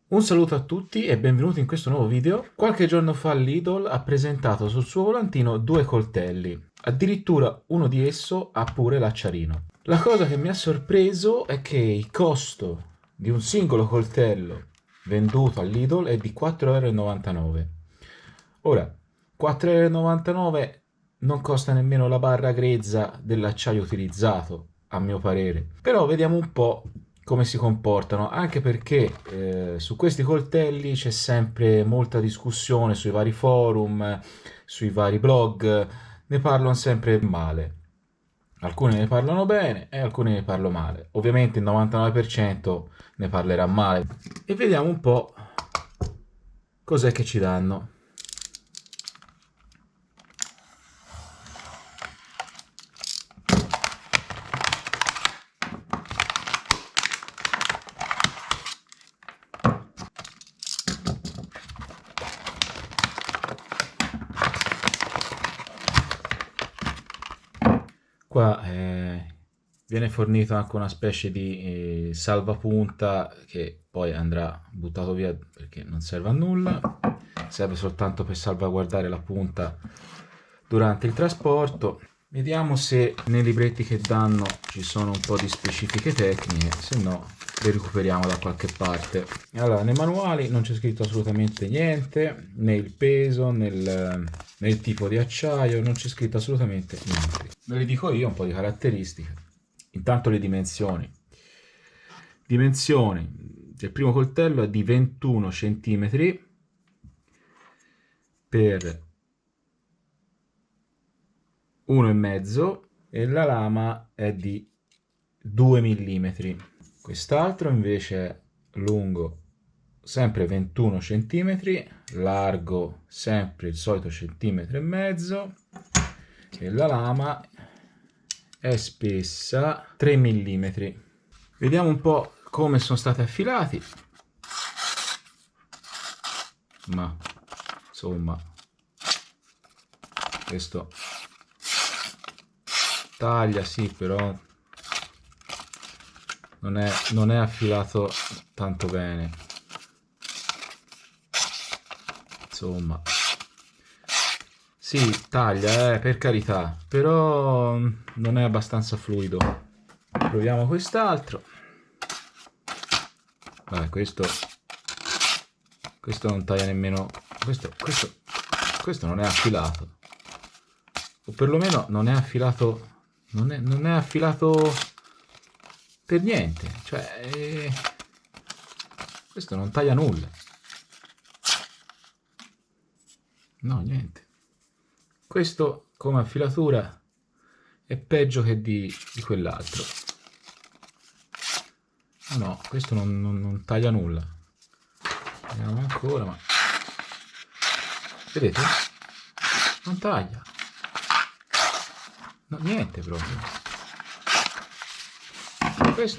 Un saluto a tutti e benvenuti in questo nuovo video. Qualche giorno fa Lidl ha presentato sul suo volantino due coltelli. Addirittura uno di esso ha pure l'acciarino. La cosa che mi ha sorpreso è che il costo di un singolo coltello venduto al Lidl è di 4,99 €. Ora, 4,99 € non costa nemmeno la barra grezza dell'acciaio utilizzato, a mio parere. Però vediamo un po' come si comportano, anche perché su questi coltelli c'è sempre molta discussione sui vari forum, sui vari blog, ne parlano sempre male. Alcuni ne parlano bene e alcuni ne parlano male. Ovviamente il 99% ne parlerà male. E vediamo un po' cos'è che ci danno. Qua viene fornito anche una specie di salvapunta che poi andrà buttato via perché non serve a nulla, serve soltanto per salvaguardare la punta durante il trasporto. Vediamo se nei libretti che danno ci sono un po' di specifiche tecniche, se no le recuperiamo da qualche parte. Allora, nei manuali non c'è scritto assolutamente niente, né il peso, né il tipo di acciaio, non c'è scritto assolutamente niente. Ve le dico io un po' di caratteristiche. Intanto le dimensioni. Dimensioni del primo coltello è di 21 cm per 1,5 e la lama è di 2 mm. Quest'altro invece è lungo sempre 21 cm, largo sempre il solito centimetro e mezzo e la lama è spessa 3 mm. Vediamo un po' come sono stati affilati, ma insomma questo taglia, sì, però non è affilato tanto bene, insomma. Sì, taglia, per carità, però non è abbastanza fluido. Proviamo quest'altro. Vabbè, questo non taglia nemmeno. Questo non è affilato, o perlomeno non è affilato. Non è affilato per niente, cioè questo non taglia nulla. No, niente. Questo come affilatura è peggio che di quell'altro. No, questo non taglia nulla. Vediamo ancora, ma vedete? Non taglia. No, niente proprio.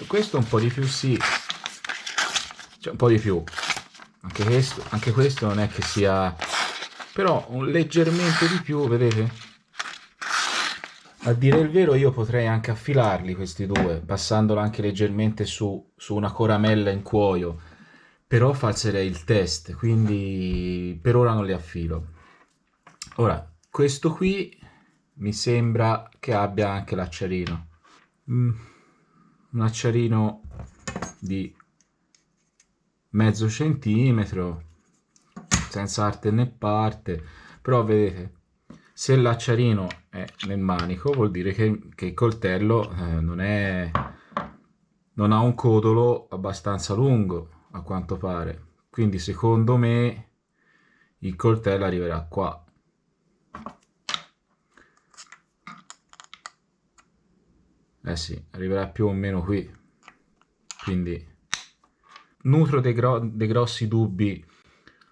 Questo un po' di più, sì. Cioè, un po' di più. Anche questo non è che sia, però leggermente di più, vedete? A dire il vero io potrei anche affilarli questi due, passandolo anche leggermente su una coramella in cuoio, però falserei il test, quindi per ora non li affilo. Ora, questo qui mi sembra che abbia anche l'acciarino. Un acciarino di mezzo centimetro, senza arte né parte, però vedete, se l'acciarino è nel manico vuol dire che il coltello non ha un codolo abbastanza lungo, a quanto pare, quindi secondo me il coltello arriverà qua. Eh sì, arriverà più o meno qui, quindi nutro dei grossi dubbi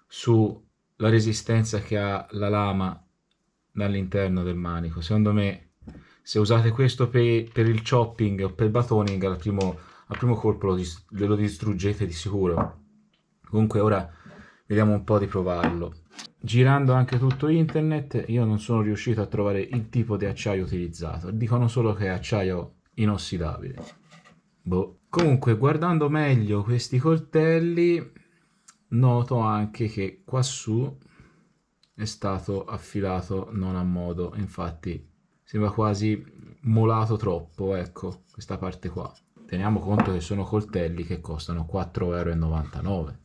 sulla resistenza che ha la lama all'interno del manico. Secondo me, se usate questo per il chopping o per il batoning, al primo colpo lo distruggete di sicuro. Comunque ora vediamo un po' di provarlo. Girando anche tutto internet, io non sono riuscito a trovare il tipo di acciaio utilizzato. Dicono solo che è acciaio inossidabile. Boh. Comunque, guardando meglio questi coltelli, noto anche che qua su è stato affilato non a modo, infatti sembra quasi molato troppo, ecco, questa parte qua. Teniamo conto che sono coltelli che costano 4,99 €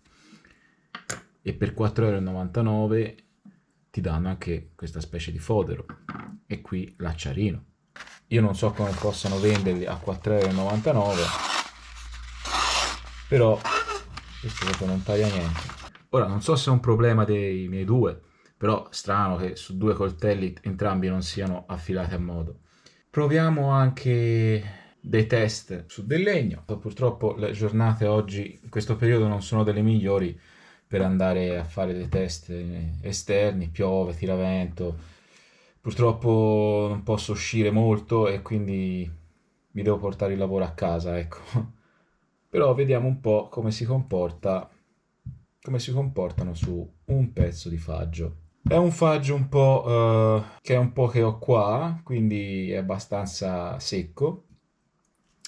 e per 4,99 € ti danno anche questa specie di fodero e qui l'acciarino. Io non so come possano venderli a 4,99 €, però questo proprio non taglia niente. Ora non so se è un problema dei miei due, però strano che su due coltelli entrambi non siano affilati a modo. Proviamo anche dei test su del legno. Purtroppo le giornate oggi in questo periodo non sono delle migliori per andare a fare dei test esterni, piove, tiravento. Purtroppo non posso uscire molto e quindi mi devo portare il lavoro a casa, ecco. Però vediamo un po' come si comportano su un pezzo di faggio. È un faggio un po' che è un po' che ho qua, quindi è abbastanza secco.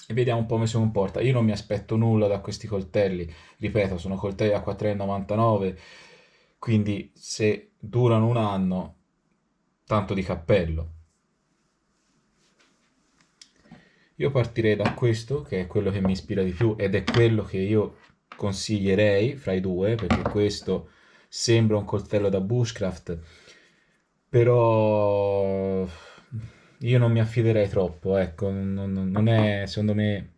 E vediamo un po' come si comporta. Io non mi aspetto nulla da questi coltelli, ripeto, sono coltelli a 4,99 €, quindi se durano un anno, tanto di cappello. Io partirei da questo, che è quello che mi ispira di più ed è quello che io consiglierei fra i due, perché questo sembra un coltello da bushcraft, però io non mi affiderei troppo, ecco, non è secondo me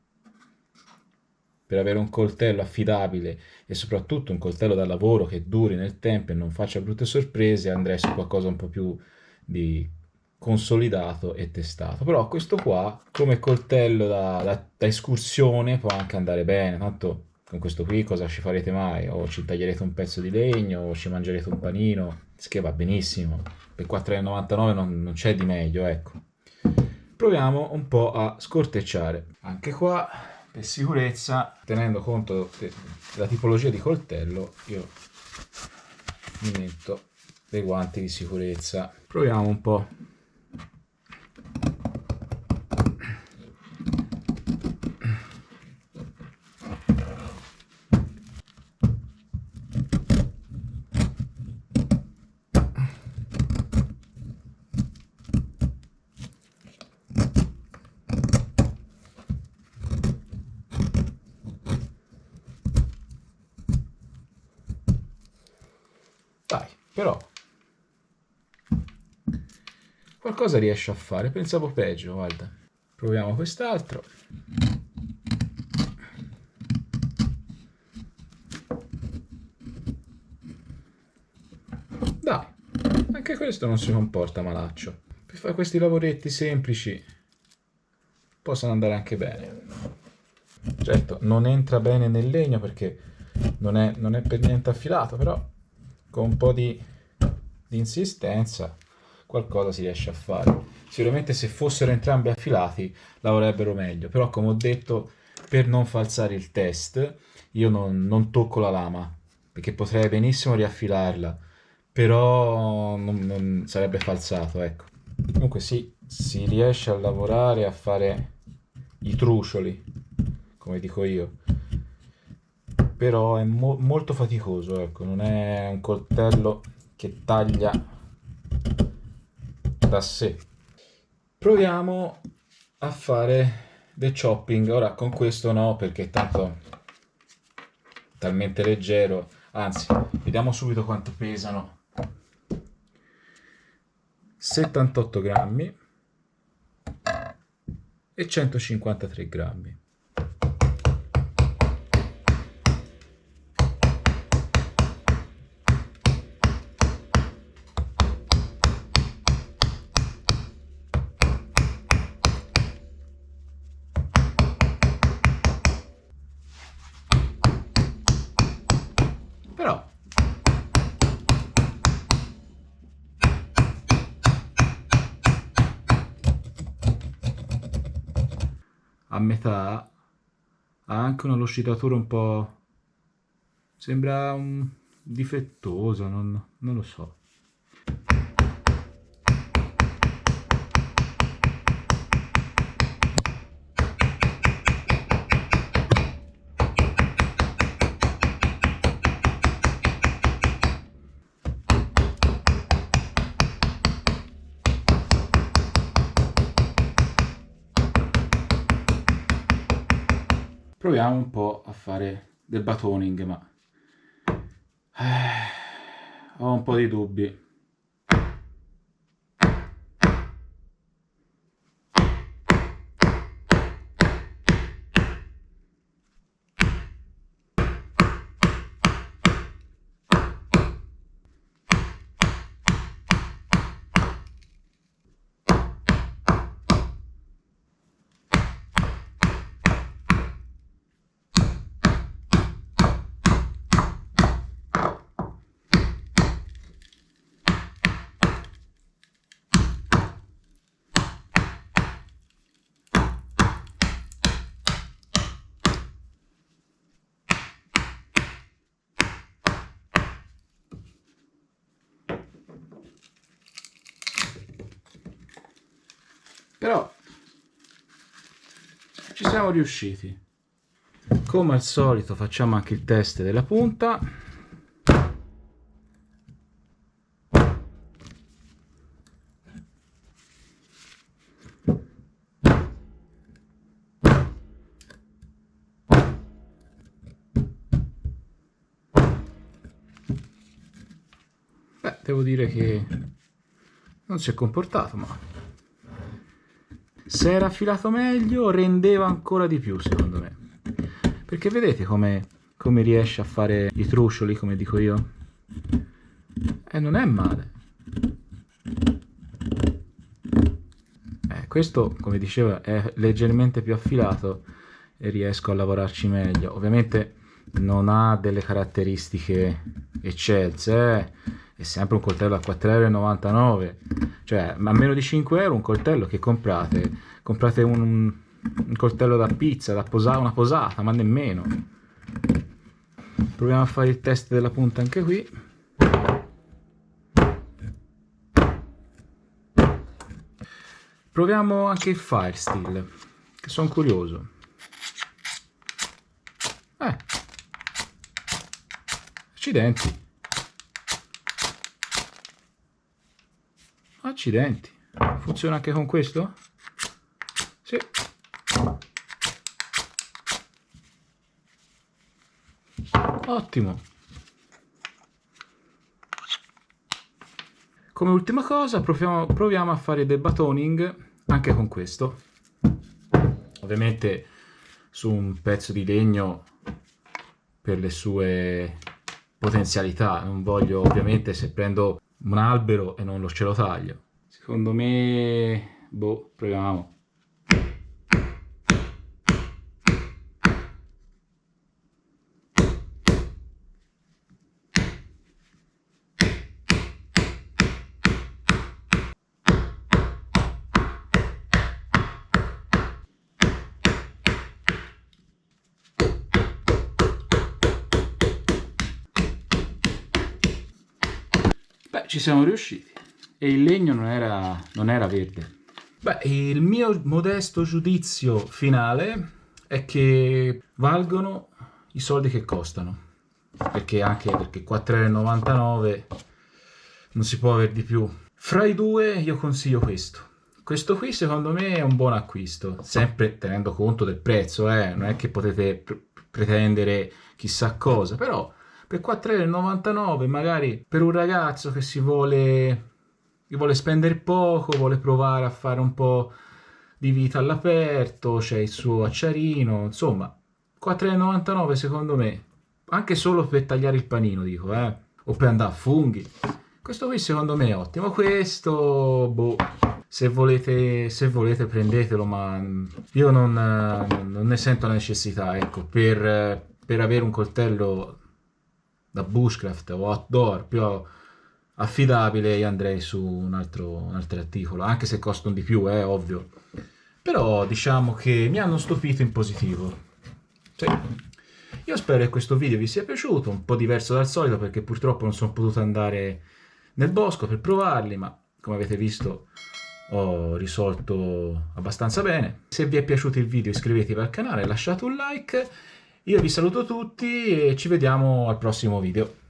per avere un coltello affidabile e soprattutto un coltello da lavoro che duri nel tempo e non faccia brutte sorprese, andrei su qualcosa un po' più di consolidato e testato. Però questo qua, come coltello da escursione, può anche andare bene. Tanto con questo qui cosa ci farete mai? O ci taglierete un pezzo di legno, o ci mangerete un panino, che va benissimo. Per 4,99 € non c'è di meglio, ecco. Proviamo un po' a scortecciare. Anche qua, per sicurezza, tenendo conto della tipologia di coltello, io mi metto dei guanti di sicurezza. Proviamo un po'. Dai, però qualcosa riesce a fare. Pensavo peggio, guarda. Proviamo quest'altro. Dai, anche questo non si comporta malaccio. Per fare questi lavoretti semplici possono andare anche bene. Certo, non entra bene nel legno perché non è per niente affilato, però con un po' di insistenza qualcosa si riesce a fare. Sicuramente se fossero entrambi affilati lavorerebbero meglio, però come ho detto, per non falsare il test, io non tocco la lama, perché potrei benissimo riaffilarla, però non sarebbe falsato, ecco. Comunque sì, si riesce a lavorare, a fare i trucioli, come dico io, però è molto faticoso, ecco, non è un coltello che taglia da sé. Proviamo a fare del chopping. Ora con questo no, perché tanto è talmente leggero. Anzi, vediamo subito quanto pesano. 78 grammi e 153 grammi. Però a metà ha anche una lucidatura un po'... sembra un difettosa, non lo so. proviamo un po' a fare del batoning, ma ho un po' di dubbi. Però ci siamo riusciti. Come al solito facciamo anche il test della punta. Beh, devo dire che non si è comportato male. Se era affilato meglio rendeva ancora di più, secondo me, perché vedete come riesce a fare i trucioli, come dico io, e non è male. Questo, come dicevo, è leggermente più affilato e riesco a lavorarci meglio. Ovviamente non ha delle caratteristiche eccelse, è sempre un coltello a 4,99 €, cioè a meno di 5 € un coltello che comprate un coltello da pizza, una posata, ma nemmeno. Proviamo a fare il test della punta anche qui. Proviamo anche il Firesteel, che sono curioso. Accidenti. Accidenti. Funziona anche con questo? Sì. Ottimo. Come ultima cosa proviamo a fare del batoning anche con questo. Ovviamente su un pezzo di legno per le sue potenzialità. Non voglio, ovviamente, se prendo un albero e non ce lo taglio. Secondo me, boh, proviamo. Beh, ci siamo riusciti. E il legno non era verde. Beh, il mio modesto giudizio finale è che valgono i soldi che costano. Perché 4,99 € non si può avere di più. Fra i due io consiglio questo. Questo qui secondo me è un buon acquisto, sempre tenendo conto del prezzo, non è che potete pretendere chissà cosa, però per 4,99 € magari per un ragazzo che vuole spendere poco, vuole provare a fare un po' di vita all'aperto, c'è il suo acciarino, insomma, 4,99 € secondo me, anche solo per tagliare il panino, dico, o per andare a funghi. Questo qui secondo me è ottimo. Questo, boh, se volete prendetelo, ma io non ne sento la necessità, ecco, per avere un coltello da bushcraft o outdoor più affidabile io andrei su un altro articolo, anche se costano di più, ovvio. Però diciamo che mi hanno stupito in positivo. Sì. Io spero che questo video vi sia piaciuto, un po' diverso dal solito perché purtroppo non sono potuto andare nel bosco per provarli, ma come avete visto ho risolto abbastanza bene. Se vi è piaciuto il video iscrivetevi al canale, lasciate un like, io vi saluto tutti e ci vediamo al prossimo video.